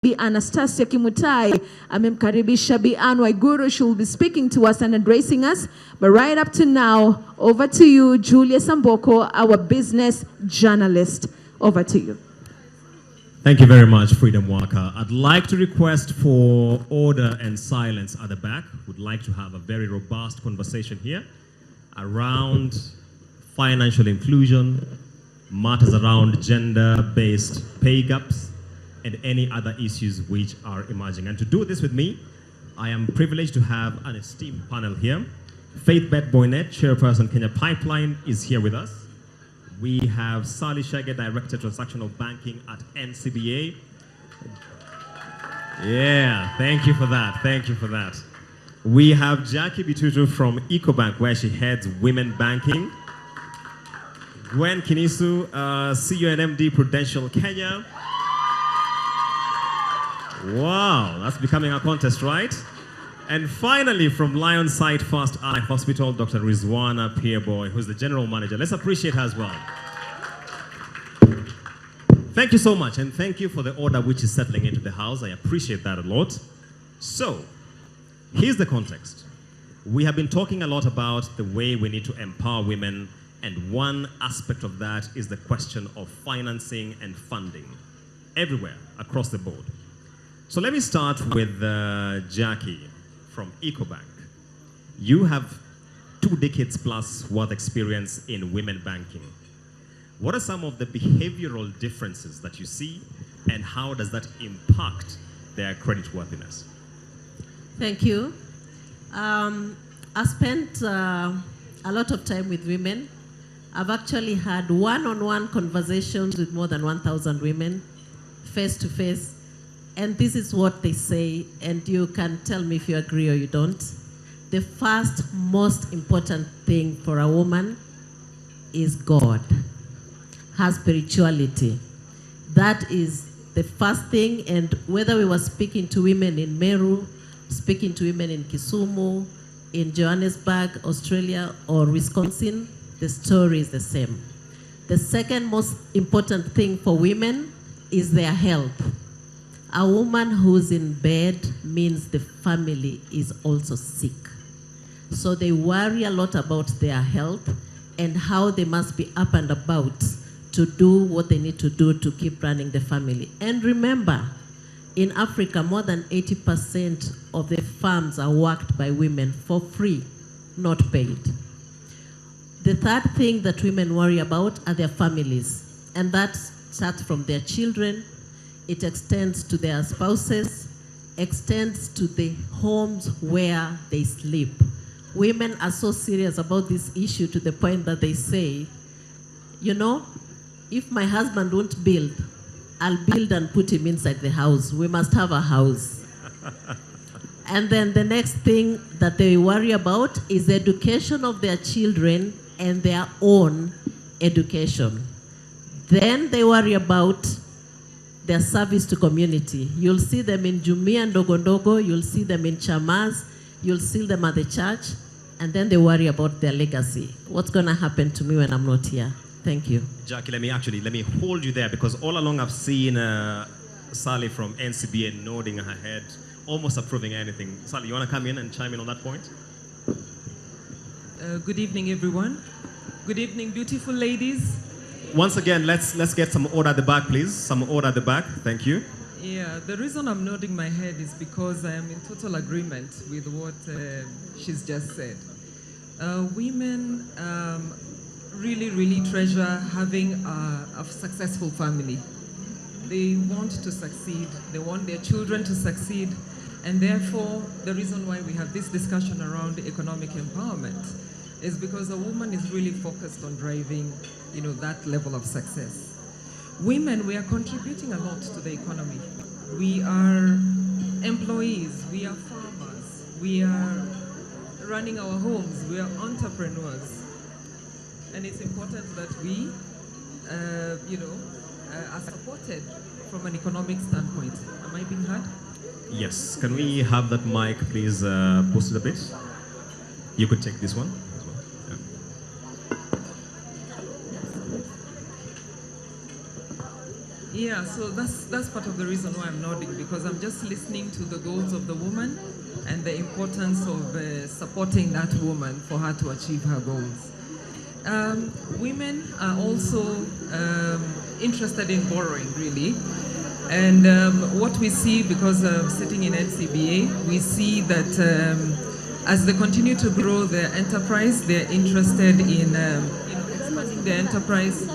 Bi Anastasia Kimutai amemkaribisha Bi Ann Waiguru. She will be speaking to us and addressing us. But right up to now, over to you, Julia Samboko, our business journalist. Over to you. Thank you very much, Freedom Walker. I'd like to request for order and silence at the back. Would like to have a very robust conversation here around financial inclusion, matters around gender-based pay gaps, and any other issues which are emerging. And to do this with me, I am privileged to have an esteemed panel here. Faith Beth Boynet, Chairperson Kenya Pipeline, is here with us. We have Sally Shege, Director Transactional Banking at NCBA. Yeah, thank you for that. Thank you for that. We have Jackie Bitutu from EcoBank, where she heads Women Banking. Gwen Kinisu, CEO and MD Prudential Kenya. Wow, that's becoming a contest, right? And finally, from Lionside First Eye Hospital, Dr. Rizwana Pierboy, who's the General Manager. Let's appreciate her as well. Thank you so much, and thank you for the order which is settling into the house. I appreciate that a lot. So, here's the context. We have been talking a lot about the way we need to empower women, and one aspect of that is the question of financing and funding everywhere across the board. So let me start with Jackie from EcoBank. You have 2 decades plus worth experience in women banking. What are some of the behavioral differences that you see, and how does that impact their creditworthiness? Thank you. I spent a lot of time with women. I've actually had one-on-one conversations with more than 1,000 women, face to face. And this is what they say, and you can tell me if you agree or you don't. The first most important thing for a woman is God, her spirituality. That is the first thing, and whether we were speaking to women in Meru, speaking to women in Kisumu, in Johannesburg, Australia, or Wisconsin, the story is the same. The second most important thing for women is their health. A woman who's in bed means the family is also sick. So they worry a lot about their health and how they must be up and about to do what they need to do to keep running the family. And remember, in Africa, more than 80% of the farms are worked by women for free, not paid. The third thing that women worry about are their families. And that starts from their children. It extends to their spouses, extends to the homes where they sleep. Women are so serious about this issue to the point that they say, you know, if my husband won't build, I'll build and put him inside the house. We must have a house. And then the next thing that they worry about is the education of their children and their own education. Then they worry about their service to community. You'll see them in Jumia Ndogondogo, you'll see them in Chamas, you'll see them at the church, and then they worry about their legacy. What's gonna happen to me when I'm not here? Thank you. Jackie, let me hold you there, because all along I've seen Sally from NCBA nodding her head, almost approving anything. Sally, you wanna come in and chime in on that point? Good evening, everyone. Good evening, beautiful ladies. Once again, let's get some order at the back, please. Some order at the back. Thank you. Yeah, the reason I'm nodding my head is because I am in total agreement with what she's just said. Women really treasure having a successful family. They want to succeed. They want their children to succeed. And therefore, the reason why we have this discussion around economic empowerment is because a woman is really focused on driving, you know, that level of success. Women, we are contributing a lot to the economy. We are employees, we are farmers, we are running our homes, we are entrepreneurs. And it's important that we, are supported from an economic standpoint. Am I being heard? Yes. Can we have that mic, please, boosted a bit? You could take this one. Yeah, so that's part of the reason why I'm nodding, because I'm just listening to the goals of the woman and the importance of supporting that woman for her to achieve her goals. Women are also interested in borrowing, really. And what we see, because sitting in NCBA, we see that as they continue to grow their enterprise, they're interested in expanding their enterprise.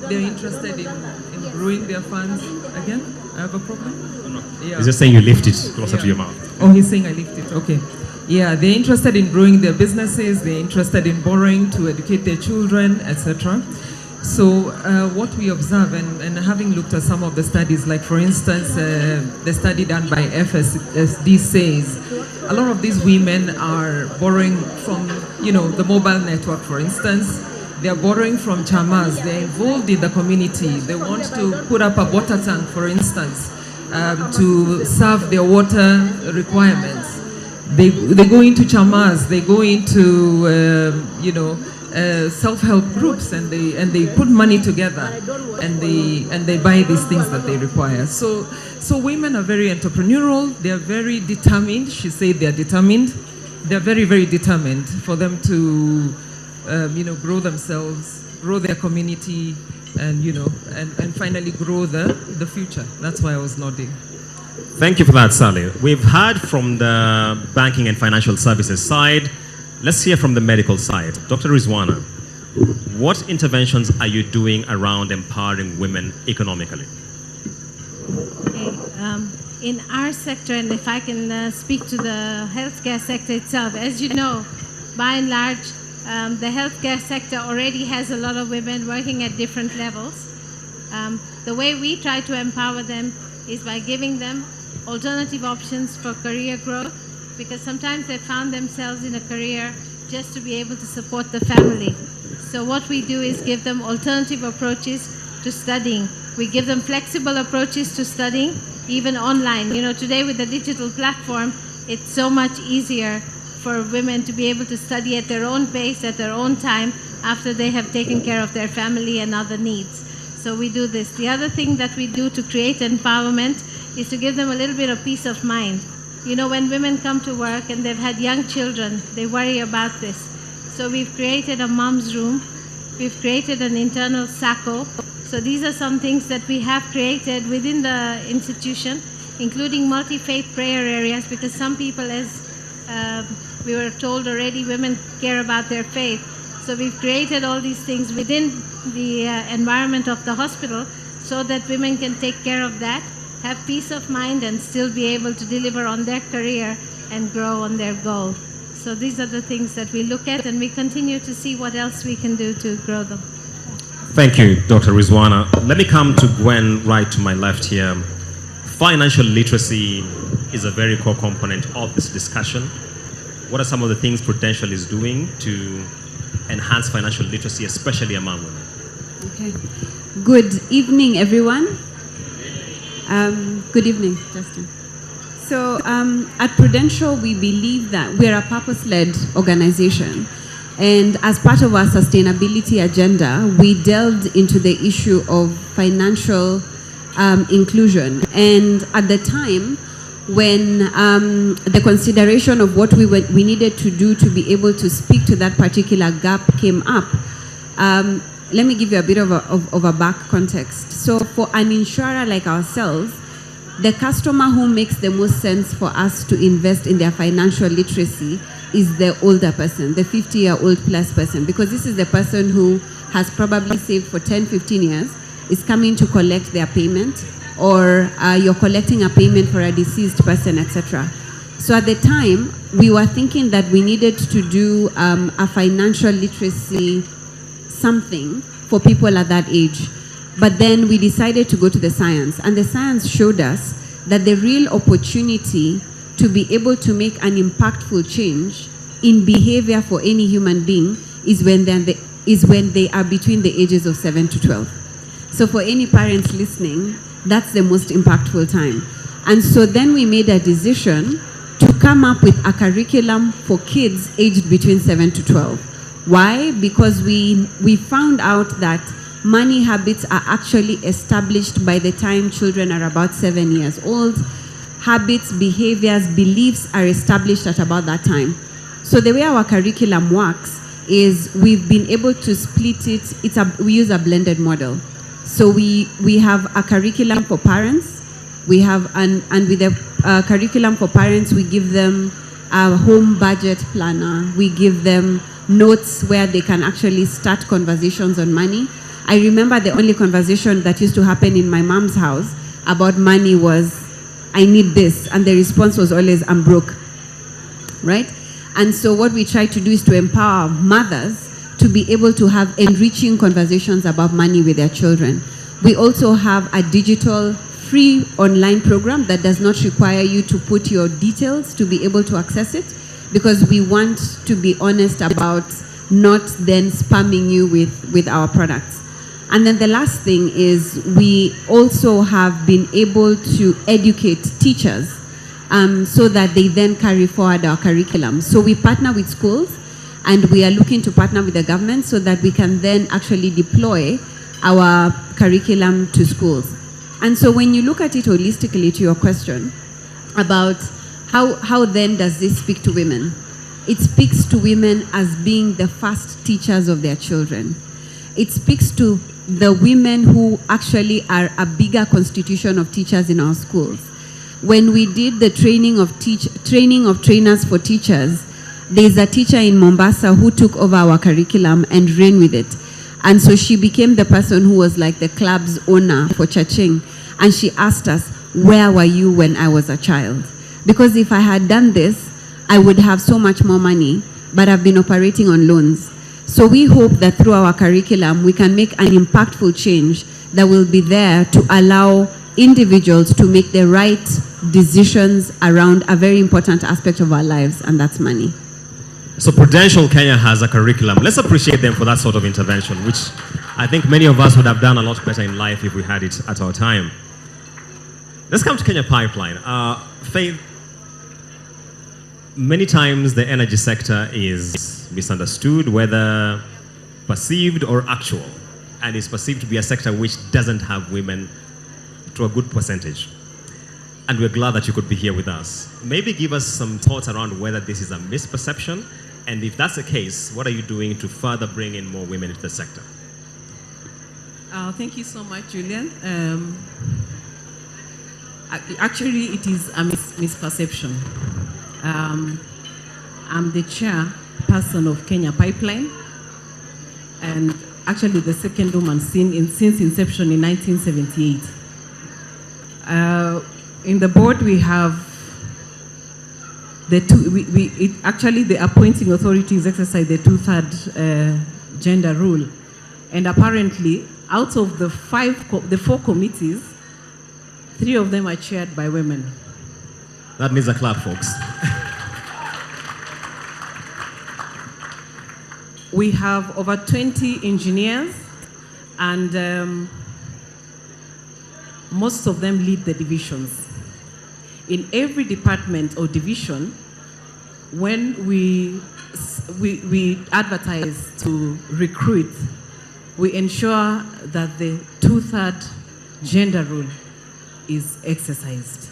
They're interested in growing their funds. Again, I have a problem? No. Yeah. He's just saying you lift it closer to your mouth. Oh, he's saying I lift it. Okay. Yeah, they're interested in growing their businesses. They're interested in borrowing to educate their children, etc. So what we observe, and having looked at some of the studies, like for instance, the study done by FSD says a lot of these women are borrowing from, the mobile network, for instance. They're borrowing from chamas. They're involved in the community. They want to put up a water tank, for instance, to serve their water requirements. They go into chamas. They go into, self-help groups, and they put money together, and they buy these things that they require. So women are very entrepreneurial. They are very determined. She said they are determined. They are very, very determined for them to grow themselves, grow their community, and finally grow the future. That's why I was nodding. Thank you for that, Sally. We've heard from the banking and financial services side. Let's hear from the medical side. Dr. Rizwana, what interventions are you doing around empowering women economically? Okay, in our sector, and if I can speak to the healthcare sector itself, as you know, by and large, the healthcare sector already has a lot of women working at different levels. The way we try to empower them is by giving them alternative options for career growth, because sometimes they found themselves in a career just to be able to support the family. So what we do is give them alternative approaches to studying. We give them flexible approaches to studying, even online. Today with the digital platform, it's so much easier for women to be able to study at their own pace, at their own time, after they have taken care of their family and other needs. So we do this. The other thing that we do to create empowerment is to give them a little bit of peace of mind. When women come to work and they've had young children, they worry about this. So we've created a mom's room. We've created an internal SACCO. So these are some things that we have created within the institution, including multi-faith prayer areas, because some people, as we were told already, women care about their faith. So we've created all these things within the environment of the hospital so that women can take care of that, have peace of mind, and still be able to deliver on their career and grow on their goal. So these are the things that we look at, and we continue to see what else we can do to grow them. Thank you, Dr. Rizwana. Let me come to Gwen right to my left here. Financial literacy is a very core component of this discussion. What are some of the things Prudential is doing to enhance financial literacy, especially among women? Okay. Good evening, everyone. Good evening, Justin. So at Prudential, we believe that we're a purpose-led organization. And as part of our sustainability agenda, we delved into the issue of financial inclusion. And at the time, when the consideration of what we needed to do to be able to speak to that particular gap came up, let me give you a bit of a back context. So for an insurer like ourselves, the customer who makes the most sense for us to invest in their financial literacy is the older person, the 50-year-old plus person, because this is the person who has probably saved for 10, 15 years, is coming to collect their payment, or you're collecting a payment for a deceased person, etc. So at the time, we were thinking that we needed to do a financial literacy something for people at that age. But then we decided to go to the science, and the science showed us that the real opportunity to be able to make an impactful change in behavior for any human being is when they are between the ages of 7 to 12. So for any parents listening, that's the most impactful time. And so then we made a decision to come up with a curriculum for kids aged between 7 to 12. Why? Because we found out that money habits are actually established by the time children are about 7 years old. Habits, behaviors, beliefs are established at about that time. So the way our curriculum works is we've been able to split it. We use a blended model. So we have a curriculum for parents. We have, and with the curriculum for parents, we give them a home budget planner. We give them notes where they can actually start conversations on money. I remember the only conversation that used to happen in my mom's house about money was, I need this, and the response was always, I'm broke, right? And so what we try to do is to empower mothers to be able to have enriching conversations about money with their children. We also have a digital free online program that does not require you to put your details to be able to access it, because we want to be honest about not then spamming you with our products. And then the last thing is we also have been able to educate teachers so that they then carry forward our curriculum. So we partner with schools, and we are looking to partner with the government so that we can then actually deploy our curriculum to schools. And so when you look at it holistically, to your question about how then does this speak to women? It speaks to women as being the first teachers of their children. It speaks to the women who actually are a bigger constitution of teachers in our schools. When we did the training of trainers for teachers, there's a teacher in Mombasa who took over our curriculum and ran with it. And so she became the person who was like the club's owner for Chaching. And she asked us, where were you when I was a child? Because if I had done this, I would have so much more money, but I've been operating on loans. So we hope that through our curriculum, we can make an impactful change that will be there to allow individuals to make the right decisions around a very important aspect of our lives, and that's money. So Prudential Kenya has a curriculum. Let's appreciate them for that sort of intervention, which I think many of us would have done a lot better in life if we had it at our time. Let's come to Kenya Pipeline. Faith, many times the energy sector is misunderstood, whether perceived or actual, and is perceived to be a sector which doesn't have women to a good percentage. And we're glad that you could be here with us. Maybe give us some thoughts around whether this is a misperception, and if that's the case, what are you doing to further bring in more women into the sector? Thank you so much, Julian. Actually, it is a misperception. I'm the chairperson of Kenya Pipeline, and actually the second woman since inception in 1978. In the board, we have the two. Actually, the appointing authorities exercise the 2/3 gender rule, and apparently, out of the four committees, 3 of them are chaired by women. That needs a clap, folks. We have over 20 engineers, and most of them lead the divisions. In every department or division, when we advertise to recruit, we ensure that the 2/3 gender rule is exercised.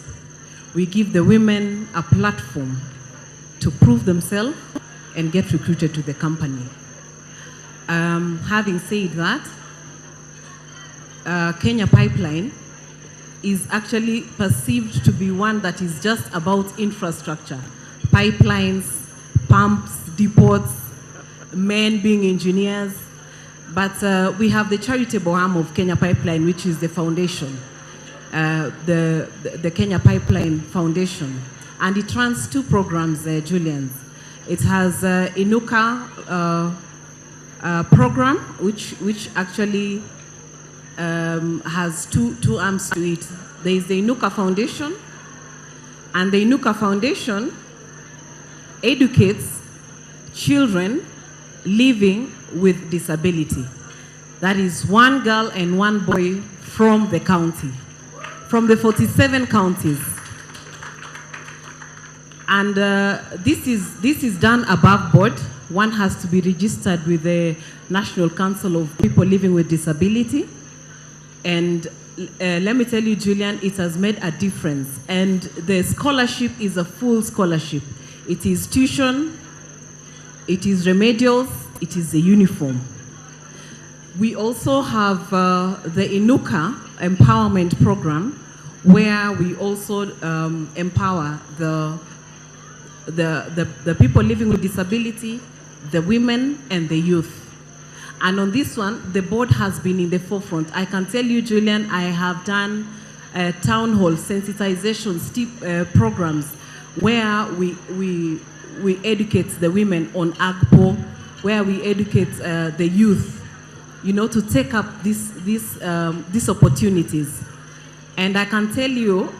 We give the women a platform to prove themselves and get recruited to the company. Having said that, Kenya Pipeline is actually perceived to be one that is just about infrastructure, pipelines, pumps, depots, men being engineers. But we have the charitable arm of Kenya Pipeline, which is the foundation, the Kenya Pipeline Foundation. And it runs 2 programs, Julian. It has Inuka program, which actually has two arms to it. There is the Inuka Foundation, and the Inuka Foundation educates children living with disability. That is 1 girl and 1 boy from the county, from the 47 counties. And this is done above board. one has to be registered with the National Council of People Living with Disability. And let me tell you, Julian, it has made a difference. And the scholarship is a full scholarship. It is tuition, it is remedials, it is a uniform. We also have the Inuka Empowerment Program, where we also empower the people living with disability, the women, and the youth. And on this one, the board has been in the forefront. I can tell you, Julian, I have done town hall sensitization programs where we educate the women on AGPO, where we educate the youth, you know, to take up these opportunities. And I can tell you,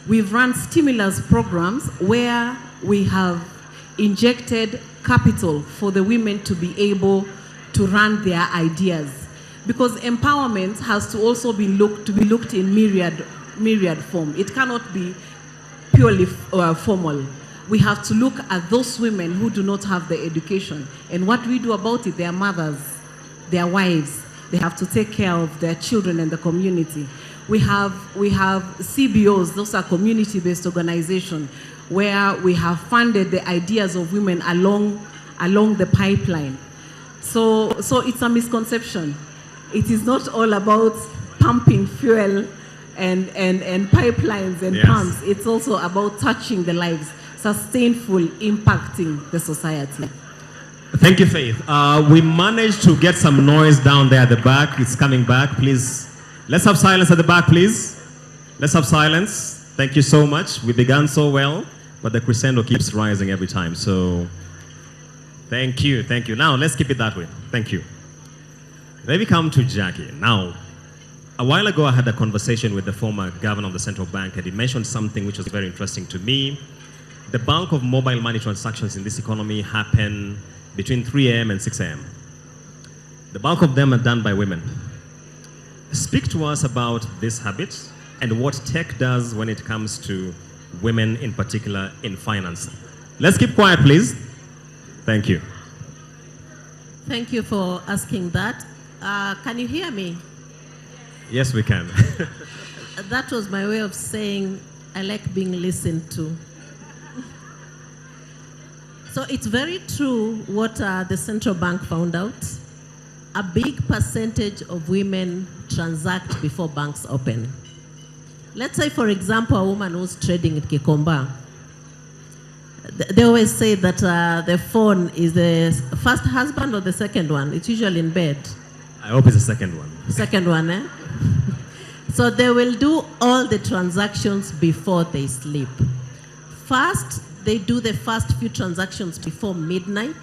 we've run stimulus programs where we have injected capital for the women to be able to run their ideas. Because empowerment has to also be looked in myriad form. It cannot be purely formal. We have to look at those women who do not have the education. And what we do about it, their mothers, their wives, they have to take care of their children and the community. We have CBOs, those are community-based organizations, where we have funded the ideas of women along the pipeline. So it's a misconception. It is not all about pumping fuel and pipelines and pumps. It's also about touching the lives, sustainful, impacting the society. Thank you, Faith. We managed to get some noise down there at the back. It's coming back. Please, let's have silence at the back, please. Let's have silence. Thank you so much. We began so well, but the crescendo keeps rising every time. So thank you, thank you. Now, let's keep it that way. Thank you. Let me come to Jackie. Now, a while ago, I had a conversation with the former governor of the central bank, and he mentioned something which was very interesting to me. The bulk of mobile money transactions in this economy happen between 3 a.m. and 6 a.m. The bulk of them are done by women. Speak to us about this habit and what tech does when it comes to women, in particular in finance. Let's keep quiet, please. Thank you. Thank you for asking that. Can you hear me? Yes, we can. That was my way of saying I like being listened to. So it's very true what the central bank found out. A big percentage of women transact before banks open. Let's say, for example, a woman who's trading at Kikomba. They always say that the phone is the first husband or the second one. It's usually in bed. I hope it's the second one. Second one, eh? So they will do all the transactions before they sleep. First, they do the first few transactions before midnight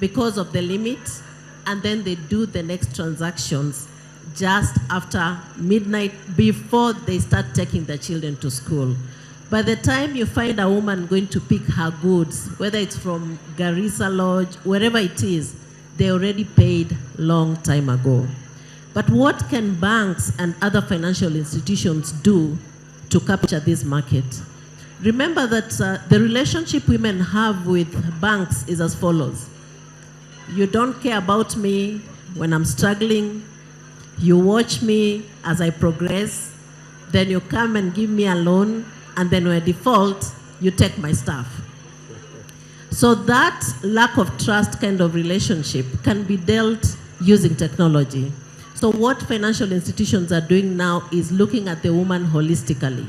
because of the limit, and then they do the next transactions just after midnight before they start taking their children to school. By the time you find a woman going to pick her goods, whether it's from Garissa Lodge, wherever it is, they already paid long time ago. But what can banks and other financial institutions do to capture this market? Remember that the relationship women have with banks is as follows. You don't care about me when I'm struggling. You watch me as I progress. Then you come and give me a loan. And then when I default, you take my stuff. So that lack of trust kind of relationship can be dealt using technology. So what financial institutions are doing now is looking at the woman holistically.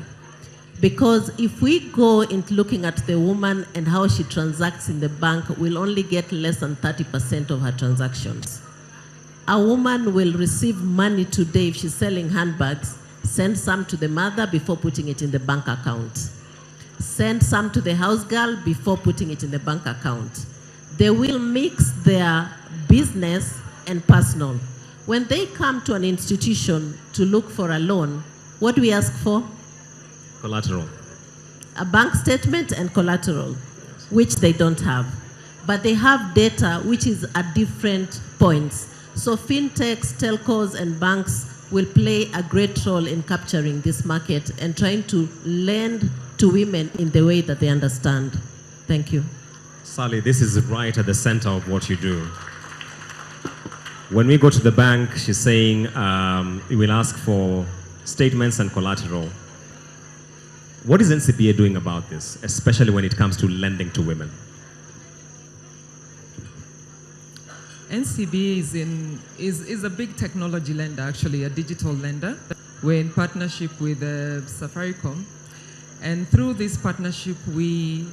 Because if we go into looking at the woman and how she transacts in the bank, we'll only get less than 30% of her transactions. A woman will receive money today if she's selling handbags, send some to the mother before putting it in the bank account. Send some to the house girl before putting it in the bank account. They will mix their business and personal. When they come to an institution to look for a loan, what do we ask for? Collateral. A bank statement and collateral, which they don't have. But they have data which is at different points. So fintechs, telcos, and banks will play a great role in capturing this market and trying to lend to women in the way that they understand. Thank you. Sally, this is right at the center of what you do. When we go to the bank, she's saying we will ask for statements and collateral. What is NCBA doing about this, especially when it comes to lending to women? NCBA is a big technology lender, actually, a digital lender. We're in partnership with Safaricom. And through this partnership, we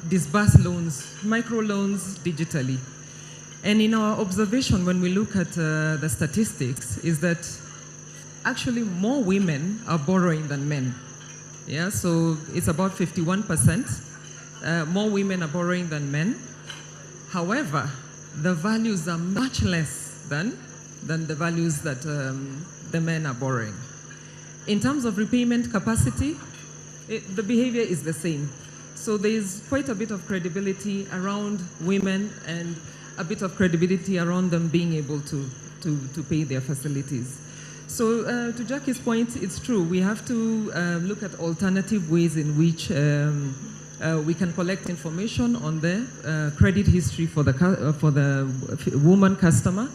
disburse loans, micro loans digitally. And in our observation, when we look at the statistics, is that actually more women are borrowing than men. Yeah, so it's about 51%. More women are borrowing than men. However, the values are much less than the values that the men are borrowing. In terms of repayment capacity, the behavior is the same. So there's quite a bit of credibility around women and a bit of credibility around them being able to pay their facilities. So to Jackie's point, it's true. We have to look at alternative ways in which we can collect information on the credit history for the woman customer.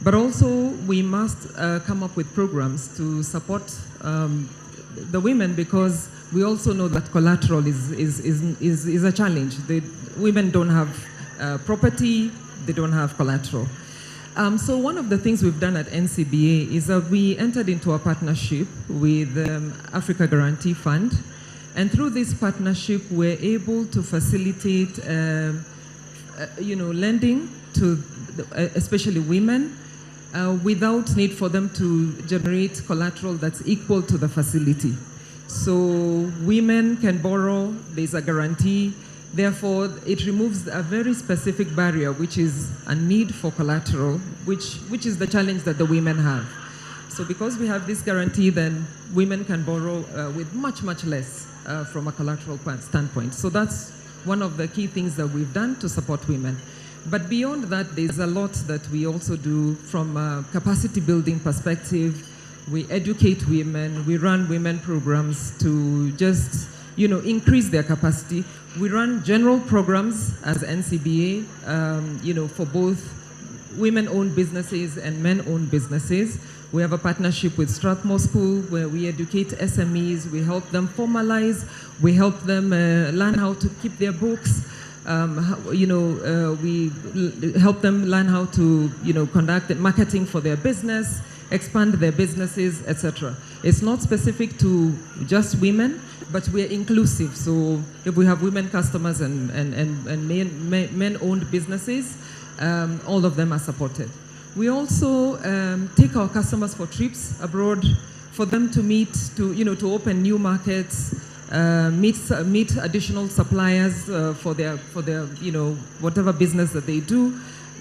But also, we must come up with programs to support the women, because we also know that collateral is a challenge. Women don't have property, they don't have collateral. So one of the things we've done at NCBA is that we entered into a partnership with Africa Guarantee Fund. And through this partnership, we're able to facilitate lending to especially women without need for them to generate collateral that's equal to the facility. So women can borrow, there's a guarantee. Therefore, it removes a very specific barrier, which is a need for collateral, which is the challenge that the women have. So because we have this guarantee, then women can borrow with much, much less from a collateral standpoint. So that's one of the key things that we've done to support women. But beyond that, there's a lot that we also do from a capacity building perspective. We educate women, we run women programs to just increase their capacity. We run general programs as NCBA, for both women-owned businesses and men-owned businesses. We have a partnership with Strathmore School where we educate SMEs, we help them formalize, we help them learn how to keep their books. We help them learn how to, conduct marketing for their business, expand their businesses, etc. It's not specific to just women, but we're inclusive. So if we have women customers and men-owned businesses, all of them are supported. We also take our customers for trips abroad, for them to meet, to open new markets, meet additional suppliers for their whatever business that they do,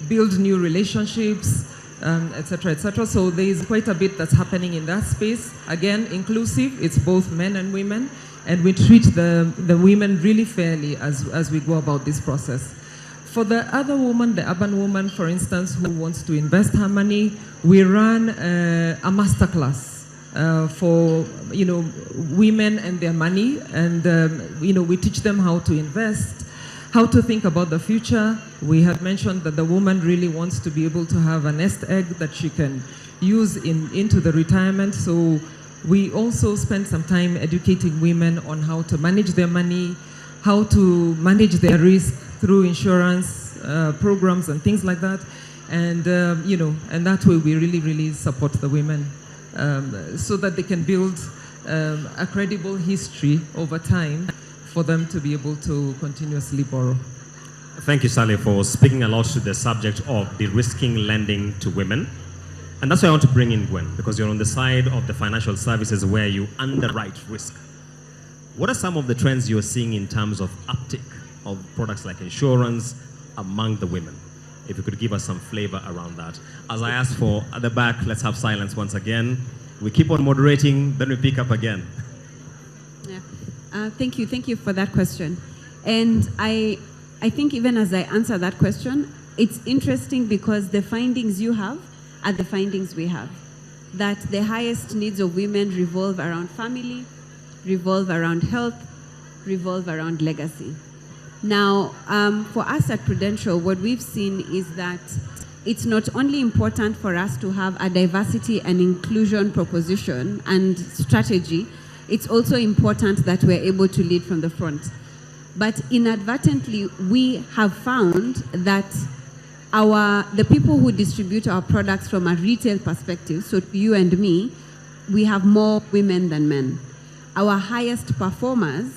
build new relationships, etc., etc. So there is quite a bit that's happening in that space. Again, inclusive. It's both men and women, and we treat the women really fairly as we go about this process. For the other woman, the urban woman, for instance, who wants to invest her money, we run a masterclass for women and their money, and we teach them how to invest, how to think about the future. We have mentioned that the woman really wants to be able to have a nest egg that she can use into the retirement. So we also spend some time educating women on how to manage their money, how to manage their risk through insurance programs and things like that. And and that way we really, really support the women so that they can build a credible history over time for them to be able to continuously borrow. Thank you, Sally, for speaking a lot to the subject of de-risking lending to women. And that's why I want to bring in Gwen, because you're on the side of the financial services where you underwrite risk. What are some of the trends you're seeing in terms of uptick of products like insurance among the women? If you could give us some flavor around that. As I asked for at the back, let's have silence once again. We keep on moderating, then we pick up again. Yeah. Thank you for that question. And I think even as I answer that question, it's interesting because the findings you have are the findings we have. That the highest needs of women revolve around family, revolve around health, revolve around legacy. Now, for us at Prudential, what we've seen is that it's not only important for us to have a diversity and inclusion proposition and strategy, it's also important that we're able to lead from the front. But inadvertently, we have found that the people who distribute our products from a retail perspective, so you and me, we have more women than men. Our highest performers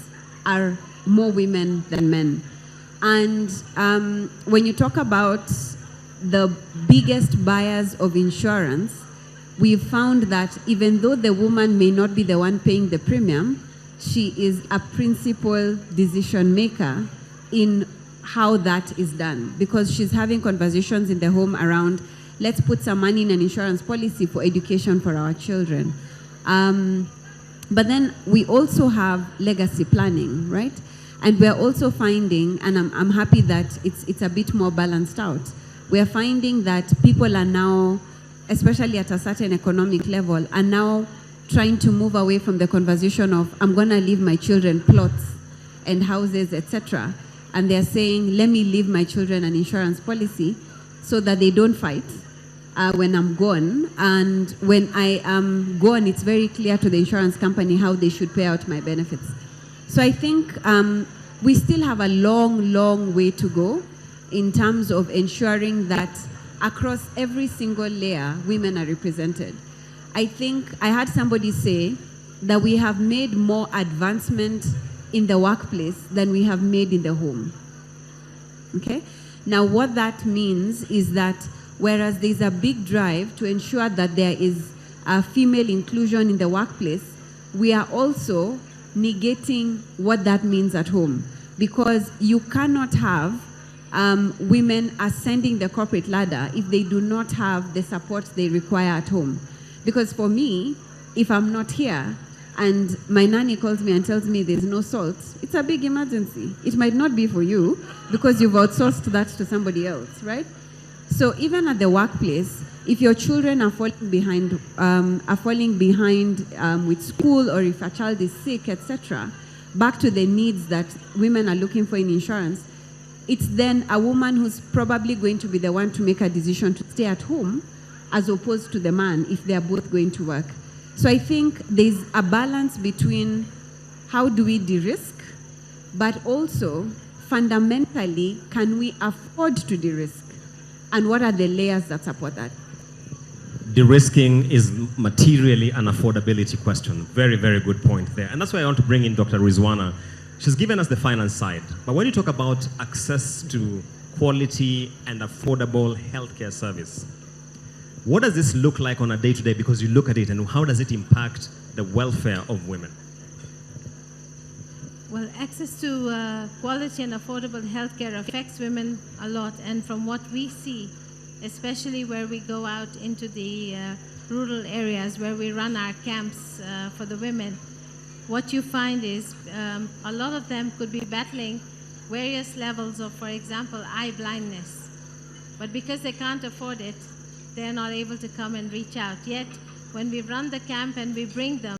are more women than men. And when you talk about the biggest buyers of insurance, we've found that even though the woman may not be the one paying the premium, she is a principal decision maker in how that is done, because she's having conversations in the home around, let's put some money in an insurance policy for education for our children. But then we also have legacy planning, right? And we're also finding, and I'm happy that it's a bit more balanced out, we're finding that people are now, especially at a certain economic level, are now trying to move away from the conversation of, I'm going to leave my children plots and houses, etc. And they're saying, let me leave my children an insurance policy so that they don't fight when I'm gone. And when I am gone, it's very clear to the insurance company how they should pay out my benefits. So I think we still have a long, long way to go in terms of ensuring that across every single layer, women are represented. I think I heard somebody say that we have made more advancement in the workplace than we have made in the home. Okay? Now, what that means is that whereas there's a big drive to ensure that there is a female inclusion in the workplace, we are also negating what that means at home, because you cannot have women ascending the corporate ladder if they do not have the support they require at home. Because for me, if I'm not here and my nanny calls me and tells me there's no salt, it's a big emergency. It might not be for you because you've outsourced that to somebody else, right? So even at the workplace, if your children are falling behind with school, or if a child is sick, etc., back to the needs that women are looking for in insurance, it's then a woman who's probably going to be the one to make a decision to stay at home as opposed to the man if they are both going to work. So I think there's a balance between how do we de-risk, but also fundamentally, can we afford to de-risk? And what are the layers that support that? De-risking is materially an affordability question. Very, very good point there. And that's why I want to bring in Dr. Rizwana. She's given us the finance side. But when you talk about access to quality and affordable healthcare service, what does this look like on a day-to-day? Because you look at it, and how does it impact the welfare of women? Well, access to quality and affordable healthcare affects women a lot. And from what we see, especially where we go out into the rural areas where we run our camps for the women, what you find is a lot of them could be battling various levels of, for example, eye blindness. But because they can't afford it, they're not able to come and reach out. Yet, when we run the camp and we bring them,